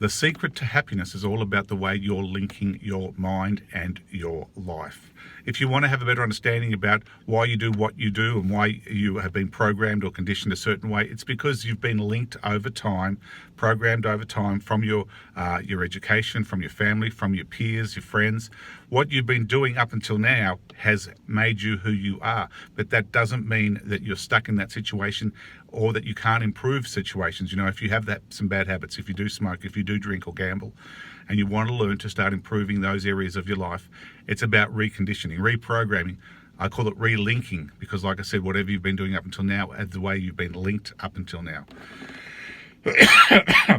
The secret to happiness is all about the way you're linking your mind and your life. If you want to have a better understanding about why you do what you do and why you have been programmed or conditioned a certain way, it's because you've been linked over time, programmed over time from your education, from your family, from your peers, your friends. What you've been doing up until now has made you who you are, but that doesn't mean that you're stuck in that situation or that you can't improve situations. You know, if you have some bad habits, if you do smoke, if you do drink or gamble, and you want to learn to start improving those areas of your life, it's about reconditioning, reprogramming. I call it relinking because, like I said, whatever you've been doing up until now is the way you've been linked up until now.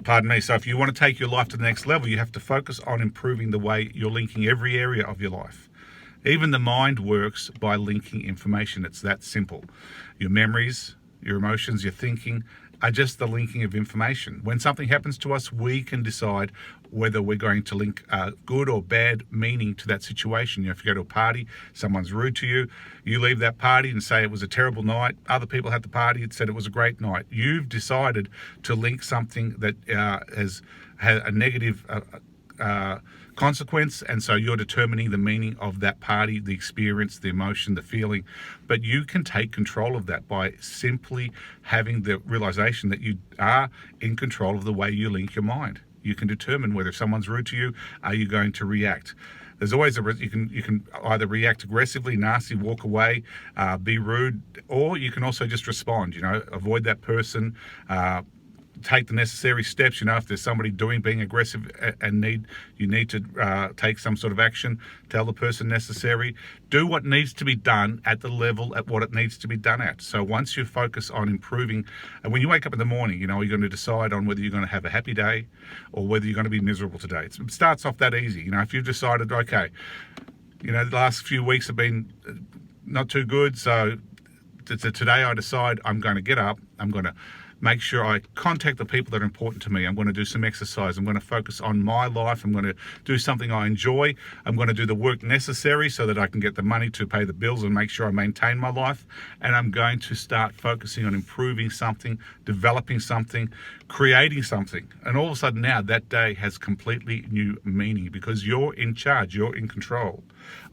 Pardon me. So if you want to take your life to the next level, you have to focus on improving the way you're linking every area of your life. Even the mind works by linking information. It's that simple. Your memories, your emotions, your thinking are just the linking of information. When something happens to us, we can decide whether we're going to link good or bad meaning to that situation. You know, if you go to a party, someone's rude to you, you leave that party and say it was a terrible night. Other people had the party and said it was a great night. You've decided to link something that has had a negative consequence, and so you're determining the meaning of that party, the experience, the emotion, the feeling. But you can take control of that by simply having the realization that you are in control of the way you link your mind. You can determine whether someone's rude to you, are you going to react? There's always you can either react aggressively, nasty, walk away, be rude, or you can also just respond. You know, avoid that person. Take the necessary steps. You know, if there's somebody being aggressive and you need to take some sort of action, tell the person necessary. Do what needs to be done at the level at what it needs to be done at. So once you focus on improving, and when you wake up in the morning, you know, you're going to decide on whether you're going to have a happy day or whether you're going to be miserable today. It starts off that easy. You know, if you've decided, okay, you know, the last few weeks have been not too good, so today I decide I'm going to get up, I'm going to make sure I contact the people that are important to me. I'm going to do some exercise. I'm going to focus on my life. I'm going to do something I enjoy. I'm going to do the work necessary so that I can get the money to pay the bills and make sure I maintain my life. And I'm going to start focusing on improving something, developing something, creating something. And all of a sudden now that day has completely new meaning because you're in charge. You're in control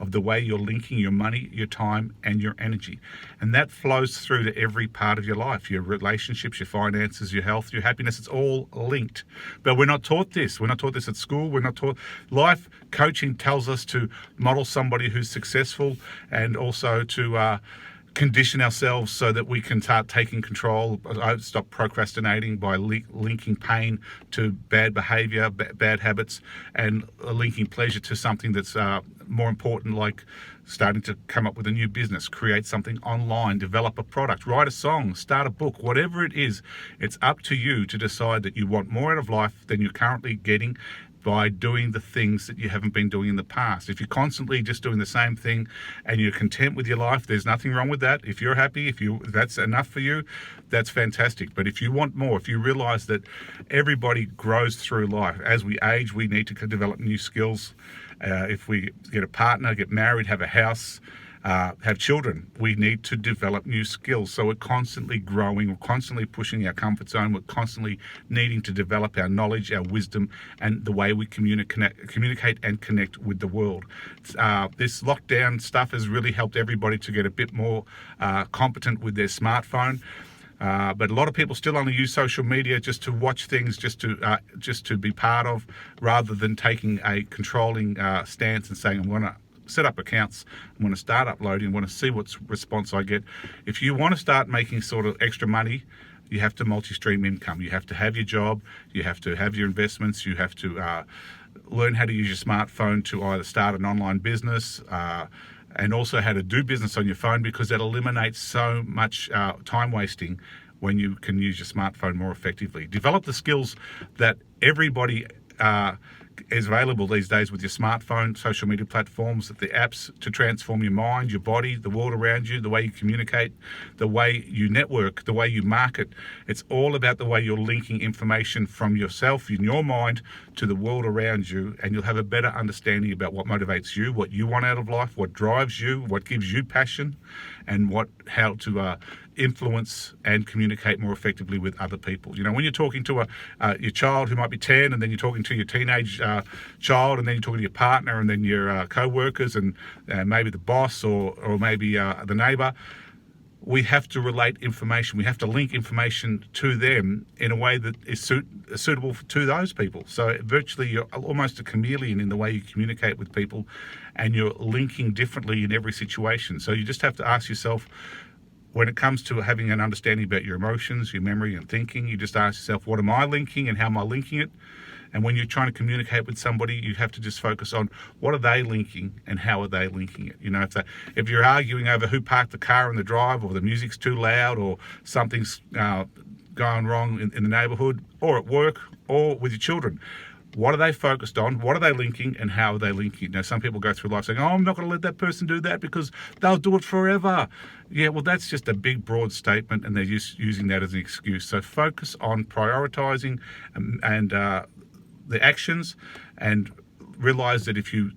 of the way you're linking your money, your time, and your energy. And that flows through to every part of your life, your relationships, your finances, your health, your happiness. It's all linked. But we're not taught this. We're not taught this at school. We're not taught. Life coaching tells us to model somebody who's successful and also to condition ourselves so that we can start taking control. Stop procrastinating by linking pain to bad behavior, bad habits, and linking pleasure to something that's more important, like starting to come up with a new business, create something online, develop a product, write a song, start a book, whatever it is. It's up to you to decide that you want more out of life than you're currently getting by doing the things that you haven't been doing in the past. If you're constantly just doing the same thing and you're content with your life, there's nothing wrong with that. If you're happy, if that's enough for you, that's fantastic. But if you want more, if you realize that everybody grows through life, as we age, we need to develop new skills. If we get a partner, get married, have a house, have children, we need to develop new skills. So we're constantly growing, we're constantly pushing our comfort zone, we're constantly needing to develop our knowledge, our wisdom, and the way we communicate and connect with the world. This lockdown stuff has really helped everybody to get a bit more competent with their smartphone. But a lot of people still only use social media just to watch things, just to be part of, rather than taking a controlling stance and saying, I'm going to set up accounts, I'm going to start uploading, I want to see what response I get. If you want to start making sort of extra money, you have to multi-stream income. You have to have your job, you have to have your investments, you have to learn how to use your smartphone to either start an online business, and also how to do business on your phone, because that eliminates so much time wasting when you can use your smartphone more effectively. Develop the skills that everybody is available these days with your smartphone, social media platforms, the apps to transform your mind, your body, the world around you, the way you communicate, the way you network, the way you market. It's all about the way you're linking information from yourself in your mind to the world around you, and you'll have a better understanding about what motivates you, what you want out of life, what drives you, what gives you passion, and how to influence and communicate more effectively with other people. You know, when you're talking to your child who might be 10, and then you're talking to your teenage child, and then you're talking to your partner, and then your co-workers, and maybe the boss, or maybe the neighbor, we have to relate information. We have to link information to them in a way that is suitable to those people. So virtually you're almost a chameleon in the way you communicate with people, and you're linking differently in every situation. So you just have to ask yourself, when it comes to having an understanding about your emotions, your memory and thinking, you just ask yourself, what am I linking and how am I linking it? And when you're trying to communicate with somebody, you have to just focus on what are they linking and how are they linking it. You know, if you're arguing over who parked the car in the drive, or the music's too loud, or something's going wrong in the neighborhood, or at work, or with your children, what are they focused on? What are they linking, and how are they linking it? Now, some people go through life saying, oh, I'm not going to let that person do that because they'll do it forever. Yeah, well, that's just a big, broad statement, and they're just using that as an excuse. So focus on prioritizing and the actions, and realize that if you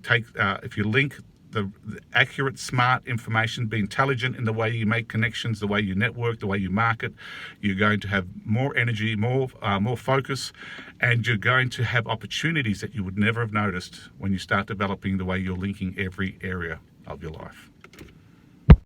link the accurate, smart information, be intelligent in the way you make connections, the way you network, the way you market, you're going to have more energy, more focus, and you're going to have opportunities that you would never have noticed when you start developing the way you're linking every area of your life.